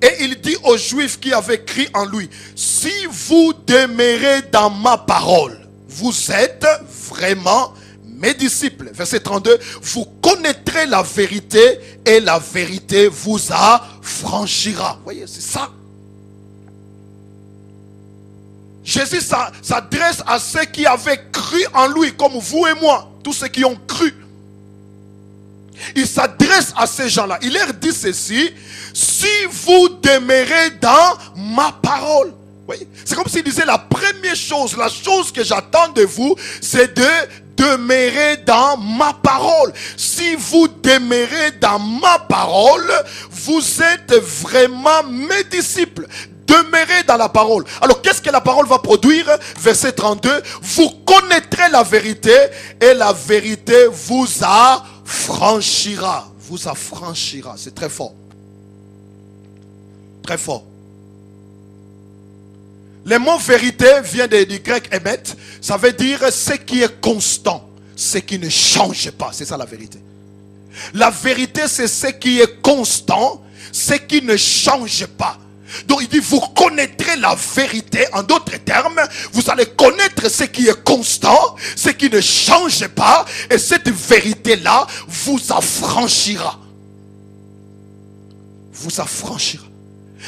Et il dit aux Juifs qui avaient cru en lui, si vous demeurez dans ma parole, vous êtes vraiment mes disciples. Verset 32, vous connaîtrez la vérité et la vérité vous affranchira. Vous voyez, c'est ça. Jésus s'adresse à ceux qui avaient cru en lui, comme vous et moi, tous ceux qui ont cru. il s'adresse à ces gens-là. Il leur dit ceci: si vous demeurez dans ma parole. Oui. C'est comme s'il disait la première chose, la chose que j'attends de vous, c'est de demeurer dans ma parole. Si vous demeurez dans ma parole, vous êtes vraiment mes disciples. Demeurez dans la parole. Alors qu'est-ce que la parole va produire? Verset 32. Vous connaîtrez la vérité et la vérité vous affranchira. Vous affranchira. C'est très fort. Très fort. Le mot vérité vient du grec emet. Ça veut dire ce qui est constant, ce qui ne change pas. C'est ça la vérité. La vérité, c'est ce qui est constant, ce qui ne change pas. Donc il dit, vous connaîtrez la vérité. En d'autres termes, vous allez connaître ce qui est constant, ce qui ne change pas. Et cette vérité-là vous affranchira. Vous affranchira.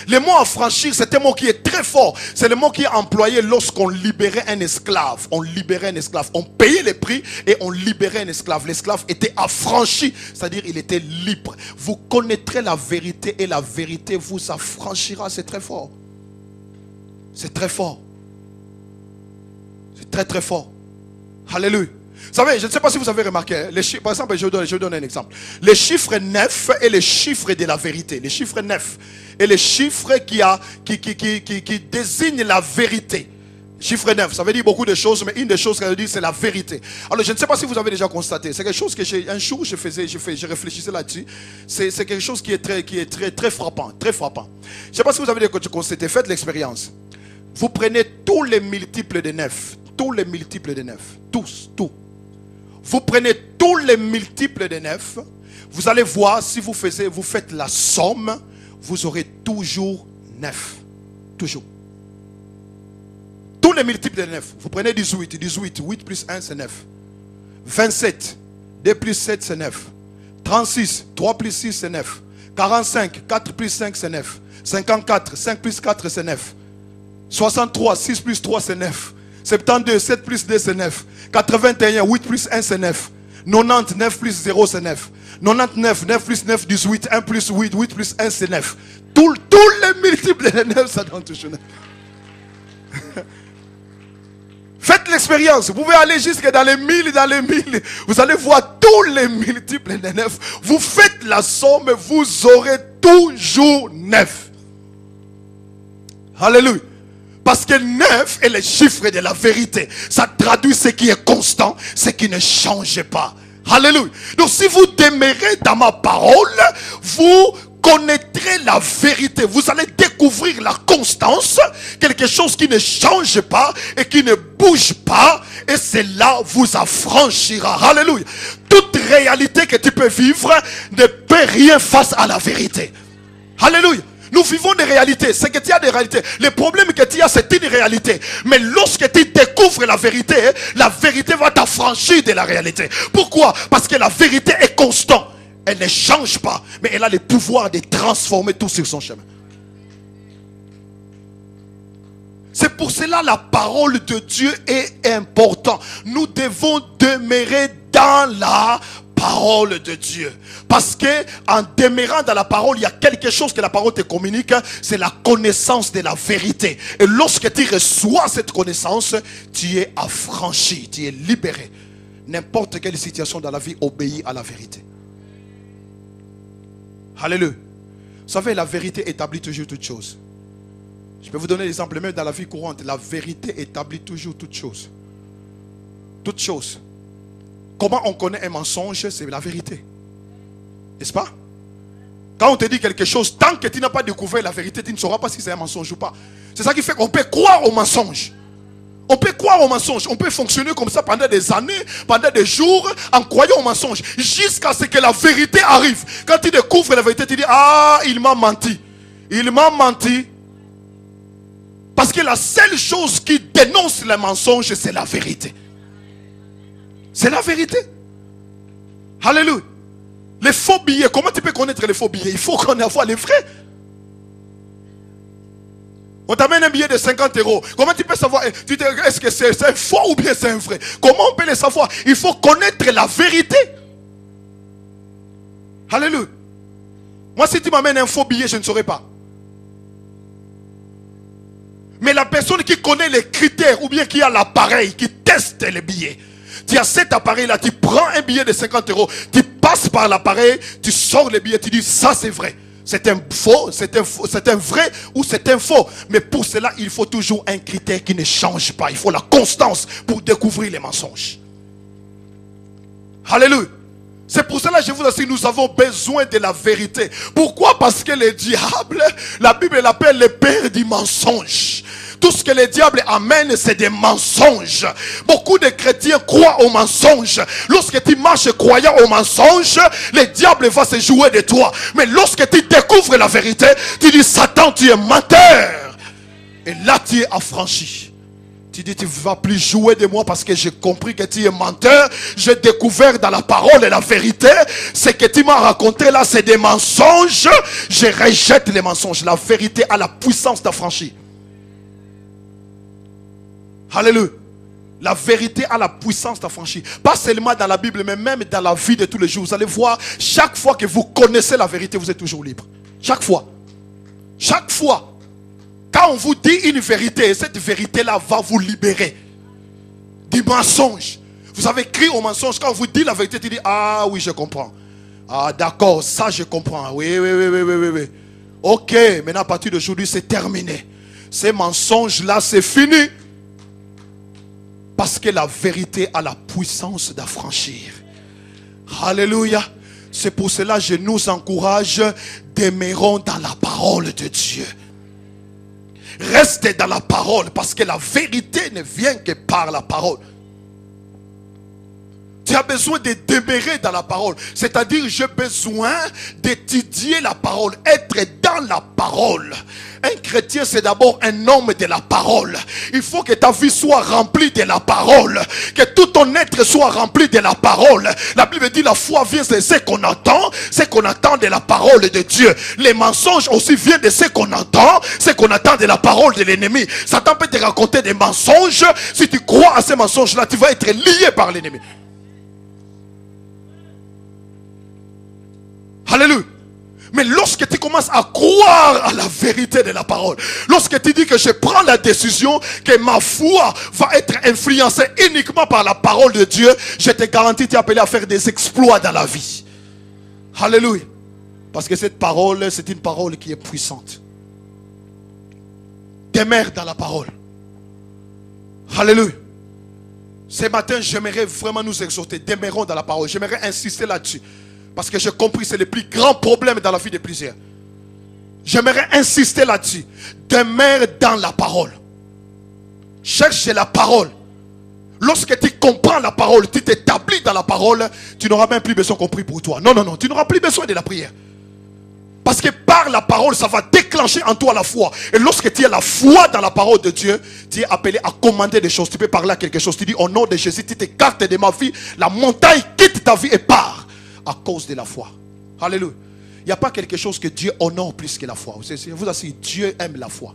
Le mot affranchir, c'est un mot qui est très fort. C'est le mot qui est employé lorsqu'on libérait un esclave. On libérait un esclave. On payait les prix et on libérait un esclave. L'esclave était affranchi, c'est-à-dire il était libre. Vous connaîtrez la vérité et la vérité vous affranchira. C'est très fort. C'est très fort. C'est très très fort. Alléluia. Vous savez, je ne sais pas si vous avez remarqué, les chiffres, par exemple, je vous donne un exemple. Les chiffres 9 et les chiffres de la vérité. Les chiffres 9 et les chiffres qui désignent la vérité. Chiffre 9, ça veut dire beaucoup de choses, mais une des choses qu'elle dit, c'est la vérité. Alors, je ne sais pas si vous avez déjà constaté. C'est quelque chose que un jour je réfléchissais là-dessus. C'est quelque chose qui est très frappant, très frappant. Je ne sais pas si vous avez déjà constaté. Faites l'expérience. Vous prenez tous les multiples de 9. Tous les multiples de 9. Tous, tout. Vous prenez tous les multiples de 9. Vous allez voir, si vous faites la somme, vous aurez toujours 9. Toujours. Tous les multiples de 9. Vous prenez 18. 8 plus 1, c'est 9. 27. 2 plus 7, c'est 9. 36. 3 plus 6, c'est 9. 45. 4 plus 5, c'est 9. 54. 5 plus 4, c'est 9. 63. 6 plus 3, c'est 9. 72, 7 plus 2, c'est 9. 81, 8 plus 1, c'est 9. 90, 9 plus 0, c'est 9. 99, 9 plus 9, 18. 1 plus 8, 8 plus 1, c'est 9. Tous les multiples de 9, ça donne toujours 9. Faites l'expérience. Vous pouvez aller jusque dans les 1000, dans les 1000. Vous allez voir tous les multiples de 9. Vous faites la somme, vous aurez toujours 9. Alléluia. Parce que 9 est le chiffre de la vérité. Ça traduit ce qui est constant, ce qui ne change pas. Alléluia. Donc si vous demeurez dans ma parole, vous connaîtrez la vérité. Vous allez découvrir la constance, quelque chose qui ne change pas et qui ne bouge pas. Et cela vous affranchira. Alléluia. Toute réalité que tu peux vivre ne peut rien face à la vérité. Alléluia. Nous vivons des réalités. C'est que tu as des réalités. Le problème que tu as, c'est une réalité. Mais lorsque tu découvres la vérité va t'affranchir de la réalité. Pourquoi? Parce que la vérité est constante. Elle ne change pas. Mais elle a le pouvoir de transformer tout sur son chemin. C'est pour cela la parole de Dieu est importante. Nous devons demeurer dans la parole de Dieu. Parce que en demeurant dans la parole, il y a quelque chose que la parole te communique, c'est la connaissance de la vérité. Et lorsque tu reçois cette connaissance, tu es affranchi, tu es libéré. N'importe quelle situation dans la vie obéit à la vérité. Alléluia. Vous savez, la vérité établit toujours toutes choses. Je peux vous donner l'exemple même dans la vie courante. La vérité établit toujours toutes choses. Toutes choses. Comment on connaît un mensonge? C'est la vérité. N'est-ce pas? Quand on te dit quelque chose, tant que tu n'as pas découvert la vérité, tu ne sauras pas si c'est un mensonge ou pas. C'est ça qui fait qu'on peut croire au mensonge. On peut croire au mensonge. On peut fonctionner comme ça pendant des années, pendant des jours, en croyant au mensonge. Jusqu'à ce que la vérité arrive. Quand tu découvres la vérité, tu dis, ah, il m'a menti. Il m'a menti. Parce que la seule chose qui dénonce le mensonge, c'est la vérité. C'est la vérité. Alléluia. Les faux billets, comment tu peux connaître les faux billets? Il faut qu'on ait les vrais. On t'amène un billet de 50 €. Comment tu peux savoir? Est-ce que c'est un faux ou bien c'est un vrai? Comment on peut le savoir? Il faut connaître la vérité. Alléluia. Moi, si tu m'amènes un faux billet, je ne saurais pas. Mais la personne qui connaît les critères ou bien qui a l'appareil, qui teste les billets, tu as cet appareil-là, tu prends un billet de 50 €, tu passes par l'appareil, tu sors le billet, tu dis ça c'est vrai. C'est un faux, c'est un vrai ou c'est un faux. Mais pour cela, il faut toujours un critère qui ne change pas. Il faut la constance pour découvrir les mensonges. Alléluia. C'est pour cela que je vous assure, nous avons besoin de la vérité. Pourquoi? Parce que le diable, la Bible l'appelle le père du mensonge. Tout ce que le diable amène, c'est des mensonges. Beaucoup de chrétiens croient aux mensonges. Lorsque tu marches croyant aux mensonges, le diable va se jouer de toi. Mais lorsque tu découvres la vérité, tu dis Satan, tu es menteur. Et là, tu es affranchi. Tu dis, tu ne vas plus jouer de moi parce que j'ai compris que tu es menteur. J'ai découvert dans la parole et la vérité. Ce que tu m'as raconté là, c'est des mensonges. Je rejette les mensonges. La vérité a la puissance d'affranchir. Alléluia. La vérité a la puissance d'affranchir. Pas seulement dans la Bible, mais même dans la vie de tous les jours. Vous allez voir, chaque fois que vous connaissez la vérité, vous êtes toujours libre. Chaque fois. Chaque fois. Quand on vous dit une vérité, cette vérité-là va vous libérer du mensonge. Vous avez crié au mensonge. Quand on vous dit la vérité, tu dis, ah oui, je comprends. Ah d'accord, ça je comprends. Oui. Ok, maintenant à partir d'aujourd'hui, c'est terminé. Ces mensonges-là, c'est fini. Parce que la vérité a la puissance d'affranchir. Alléluia. C'est pour cela que je nous encourage, demeurons dans la parole de Dieu. Restez dans la parole parce que la vérité ne vient que par la parole. Tu as besoin de demeurer dans la parole. C'est-à-dire, j'ai besoin d'étudier la parole, être dans la parole. Un chrétien, c'est d'abord un homme de la parole. Il faut que ta vie soit remplie de la parole. Que tout ton être soit rempli de la parole. La Bible dit la foi vient de ce qu'on entend de la parole de Dieu. Les mensonges aussi viennent de ce qu'on entend de la parole de l'ennemi. Satan peut te raconter des mensonges. Si tu crois à ces mensonges-là, tu vas être lié par l'ennemi. Alléluia. Mais lorsque tu commences à croire à la vérité de la parole, lorsque tu dis que je prends la décision que ma foi va être influencée uniquement par la parole de Dieu, je te garantis, tu es appelé à faire des exploits dans la vie. Alléluia. Parce que cette parole, c'est une parole qui est puissante. Demeure dans la parole. Alléluia. Ce matin, j'aimerais vraiment nous exhorter. Demeurons dans la parole. J'aimerais insister là-dessus. Parce que j'ai compris que c'est le plus grand problème dans la vie de plusieurs. J'aimerais insister là-dessus. Demeure dans la parole. Cherche la parole. Lorsque tu comprends la parole, tu t'établis dans la parole, tu n'auras même plus besoin qu'on prie pour toi. Non, tu n'auras plus besoin de la prière. Parce que par la parole, ça va déclencher en toi la foi. Et lorsque tu as la foi dans la parole de Dieu, tu es appelé à commander des choses. Tu peux parler à quelque chose. Tu dis au nom de Jésus, tu t'écartes de ma vie. La montagne quitte ta vie et part. À cause de la foi. Alléluia. Il n'y a pas quelque chose que Dieu honore plus que la foi. Je vous assure, Dieu aime la foi.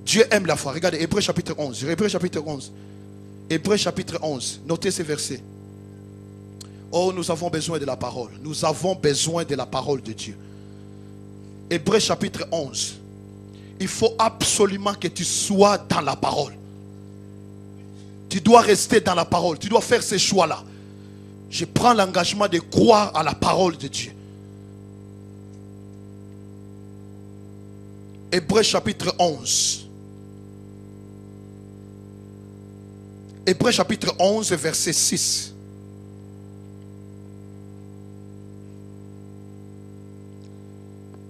Dieu aime la foi. Regardez, Hébreux chapitre 11. Hébreux chapitre 11. Hébreux chapitre 11. Notez ces versets. Oh, nous avons besoin de la parole. Nous avons besoin de la parole de Dieu. Hébreux chapitre 11. Il faut absolument que tu sois dans la parole. Tu dois rester dans la parole. Tu dois faire ces choix-là. Je prends l'engagement de croire à la parole de Dieu. Hébreux chapitre 11. Hébreux chapitre 11, verset 6.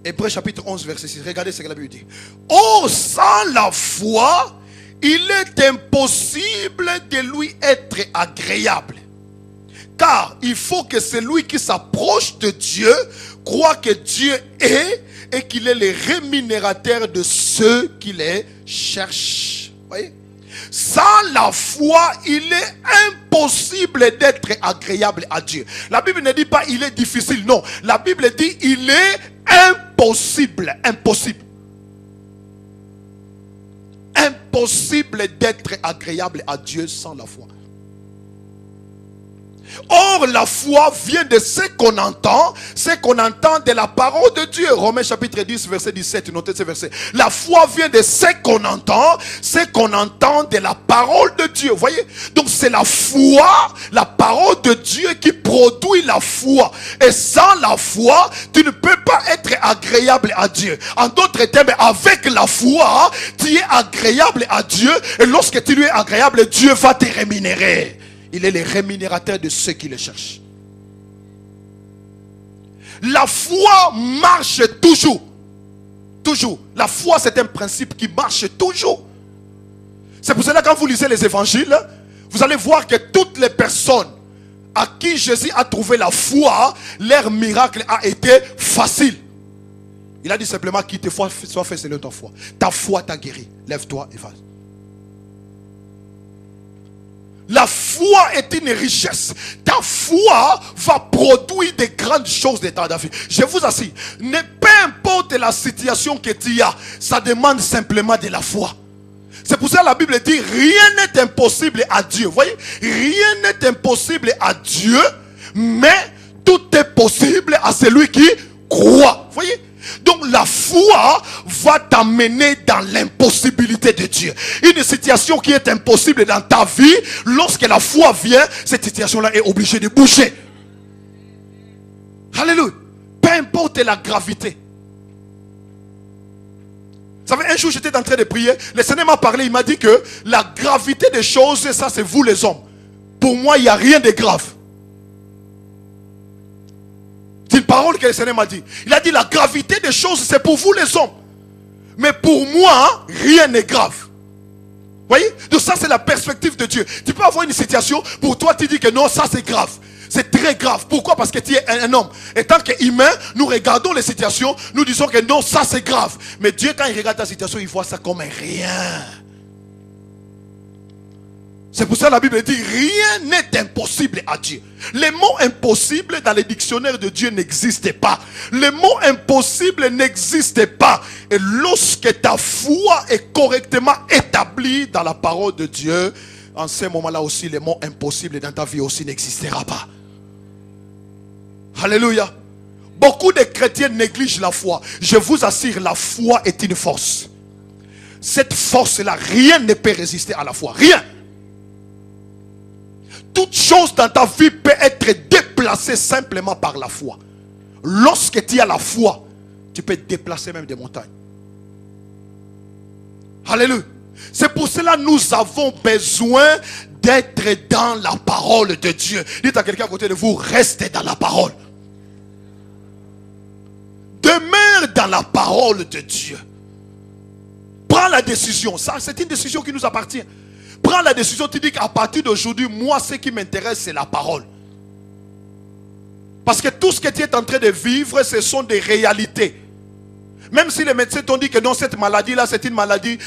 Hébreux chapitre 11, verset 6. Regardez ce que la Bible dit. Oh, sans la foi, il est impossible de lui être agréable. Car il faut que celui qui s'approche de Dieu croit que Dieu est et qu'il est le rémunérateur de ceux qui les cherchent. Voyez? Sans la foi, il est impossible d'être agréable à Dieu. La Bible ne dit pas il est difficile, non. La Bible dit il est impossible. Impossible. Impossible d'être agréable à Dieu sans la foi. Or, la foi vient de ce qu'on entend de la parole de Dieu. Romains chapitre 10, verset 17, notez ce verset. La foi vient de ce qu'on entend de la parole de Dieu. Voyez? Donc, c'est la foi, la parole de Dieu qui produit la foi. Et sans la foi, tu ne peux pas être agréable à Dieu. En d'autres termes, avec la foi, tu es agréable à Dieu. Et lorsque tu lui es agréable, Dieu va te rémunérer. Il est le rémunérateur de ceux qui le cherchent. La foi marche toujours. Toujours. La foi, c'est un principe qui marche toujours. C'est pour cela que quand vous lisez les évangiles, vous allez voir que toutes les personnes à qui Jésus a trouvé la foi, leur miracle a été facile. Il a dit simplement qu'il te soit fait selon ta foi. Ta foi t'a guéri. Lève-toi et va. La foi est une richesse. Ta foi va produire des grandes choses de ta vie. Je vous assure, peu importe la situation que tu as, ça demande simplement de la foi. C'est pour ça que la Bible dit, rien n'est impossible à Dieu. Vous voyez, rien n'est impossible à Dieu, mais tout est possible à celui qui croit. Vous voyez? Donc la foi va t'amener dans l'impossibilité de Dieu. Une situation qui est impossible dans ta vie, lorsque la foi vient, cette situation-là est obligée de bouger. Alléluia. Peu importe la gravité. Vous savez, un jour j'étais en train de prier, le Seigneur m'a parlé, il m'a dit que la gravité des choses, ça c'est vous les hommes. Pour moi, il n'y a rien de grave. C'est une parole que le Seigneur m'a dit. Il a dit la gravité des choses, c'est pour vous les hommes. Mais pour moi, rien n'est grave. Vous voyez? Donc ça, c'est la perspective de Dieu. Tu peux avoir une situation, pour toi, tu dis que non, ça c'est grave. C'est très grave. Pourquoi? Parce que tu es un homme. Et tant qu'humain, nous regardons les situations, nous disons que non, ça c'est grave. Mais Dieu, quand il regarde ta situation, il voit ça comme un rien. C'est pour ça que la Bible dit, rien n'est impossible à Dieu. Les mots impossibles dans les dictionnaires de Dieu n'existent pas. Les mots impossibles n'existent pas. Et lorsque ta foi est correctement établie dans la parole de Dieu, en ce moment-là aussi, les mots impossibles dans ta vie aussi n'existera pas. Alléluia. Beaucoup de chrétiens négligent la foi. Je vous assure, la foi est une force. Cette force-là, rien ne peut résister à la foi. Rien. Toute chose dans ta vie peut être déplacée simplement par la foi. Lorsque tu as la foi, tu peux déplacer même des montagnes. Alléluia. C'est pour cela que nous avons besoin d'être dans la parole de Dieu. Dites à quelqu'un à côté de vous, restez dans la parole. Demeure dans la parole de Dieu. Prends la décision. Ça, c'est une décision qui nous appartient. Prends la décision, tu dis qu'à partir d'aujourd'hui, moi, ce qui m'intéresse, c'est la parole. Parce que tout ce que tu es en train de vivre, ce sont des réalités. Même si les médecins t'ont dit que non, cette maladie-là, c'est une maladie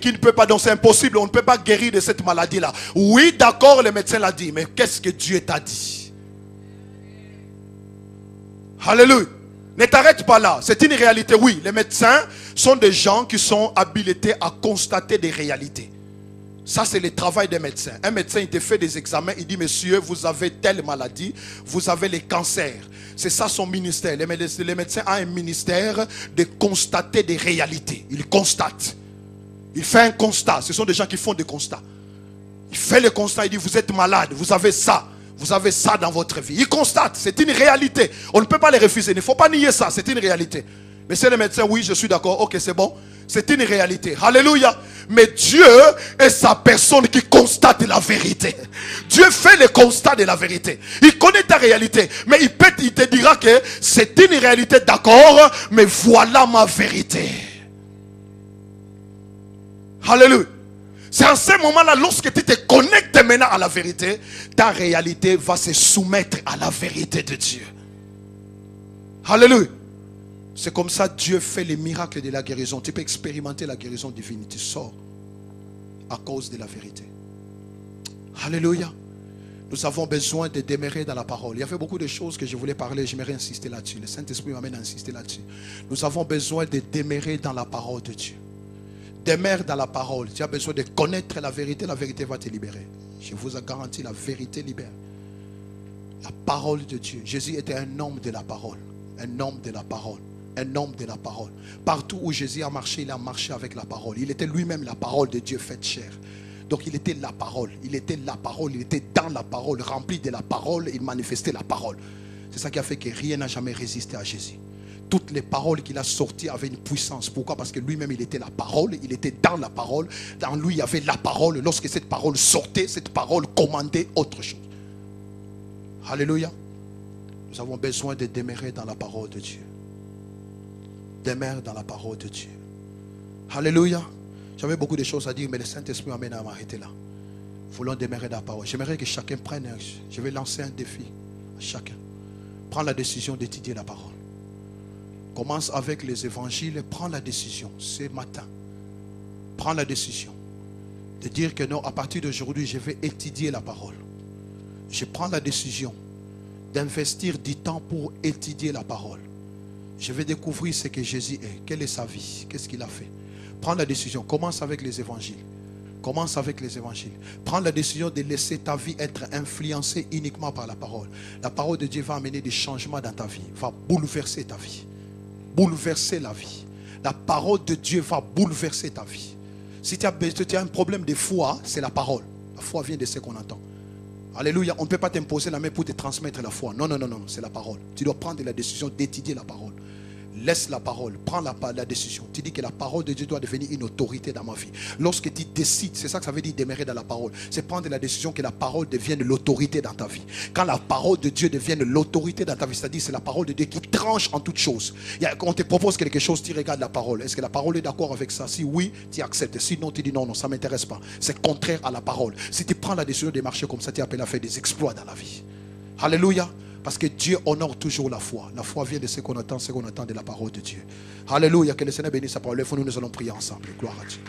qui ne peut pas, donc c'est impossible, on ne peut pas guérir de cette maladie-là. Oui, d'accord, le médecin l'a dit, mais qu'est-ce que Dieu t'a dit? Alléluia. Ne t'arrête pas là, c'est une réalité. Oui, les médecins sont des gens qui sont habilités à constater des réalités. Ça, c'est le travail des médecins. Un médecin, il te fait des examens, il dit, monsieur, vous avez telle maladie, vous avez les cancers. C'est ça son ministère. Les médecins ont un ministère de constater des réalités. Il constate. Il fait un constat. Ce sont des gens qui font des constats. Il fait le constat, il dit, vous êtes malade, vous avez ça. Vous avez ça dans votre vie. Il constate, c'est une réalité. On ne peut pas les refuser. Il ne faut pas nier ça, c'est une réalité. Mais c'est le médecin, oui, je suis d'accord, ok, c'est bon. C'est une réalité. Alléluia. Mais Dieu est sa personne qui constate la vérité. Dieu fait le constat de la vérité. Il connaît ta réalité. Mais il te dira que c'est une réalité, d'accord, mais voilà ma vérité. Alléluia. C'est en ce moment-là, lorsque tu te connectes maintenant à la vérité, ta réalité va se soumettre à la vérité de Dieu. Alléluia. C'est comme ça que Dieu fait les miracles de la guérison. Tu peux expérimenter la guérison divine. Tu sors à cause de la vérité. Alléluia. Nous avons besoin de demeurer dans la parole. Il y avait beaucoup de choses que je voulais parler. J'aimerais insister là-dessus. Le Saint-Esprit m'amène à insister là-dessus. Nous avons besoin de demeurer dans la parole de Dieu. Demeure dans la parole. Tu as besoin de connaître la vérité va te libérer. Je vous garantis, la vérité libère. La parole de Dieu. Jésus était un homme de la parole. Un homme de la parole. Un homme de la parole. Partout où Jésus a marché, il a marché avec la parole. Il était lui-même la parole de Dieu faite chair. Donc il était la parole. Il était la parole. Il était dans la parole. Rempli de la parole. Il manifestait la parole. C'est ça qui a fait que rien n'a jamais résisté à Jésus. Toutes les paroles qu'il a sorties avaient une puissance. Pourquoi? Parce que lui-même, il était la parole. Il était dans la parole. Dans lui, il y avait la parole. Lorsque cette parole sortait, cette parole commandait autre chose. Alléluia. Nous avons besoin de demeurer dans la parole de Dieu. Demeure dans la parole de Dieu. Alléluia. J'avais beaucoup de choses à dire, mais le Saint-Esprit m'amène à m'arrêter là. Nous voulons demeurer dans la parole. J'aimerais que chacun prenne, je vais lancer un défi à chacun. Prends la décision d'étudier la parole. Commence avec les évangiles, prends la décision ce matin. Prends la décision de dire que non, à partir d'aujourd'hui, je vais étudier la parole. Je prends la décision d'investir du temps pour étudier la parole. Je vais découvrir ce que Jésus est. Quelle est sa vie? Qu'est-ce qu'il a fait? Prends la décision. Commence avec les évangiles. Commence avec les évangiles. Prends la décision de laisser ta vie être influencée uniquement par la parole. La parole de Dieu va amener des changements dans ta vie. Va bouleverser ta vie. Bouleverser la vie. La parole de Dieu va bouleverser ta vie. Si tu as un problème de foi, c'est la parole. La foi vient de ce qu'on entend. Alléluia. On ne peut pas t'imposer la main pour te transmettre la foi. Non, non, non, non. C'est la parole. Tu dois prendre la décision d'étudier la parole. Laisse la parole, prends la décision. Tu dis que la parole de Dieu doit devenir une autorité dans ma vie. Lorsque tu décides, c'est ça que ça veut dire demeurer dans la parole. C'est prendre la décision que la parole devienne l'autorité dans ta vie. Quand la parole de Dieu devienne l'autorité dans ta vie, c'est-à-dire c'est la parole de Dieu qui tranche en toutes choses. Quand on te propose quelque chose, tu regardes la parole. Est-ce que la parole est d'accord avec ça? Si oui, tu acceptes. Si non, tu dis non, non, ça ne m'intéresse pas. C'est contraire à la parole. Si tu prends la décision de marcher comme ça, tu appelles à faire des exploits dans la vie. Alléluia. Parce que Dieu honore toujours la foi. La foi vient de ce qu'on attend de la parole de Dieu. Alléluia. Que le Seigneur bénisse sa parole. Nous allons prier ensemble. Gloire à Dieu.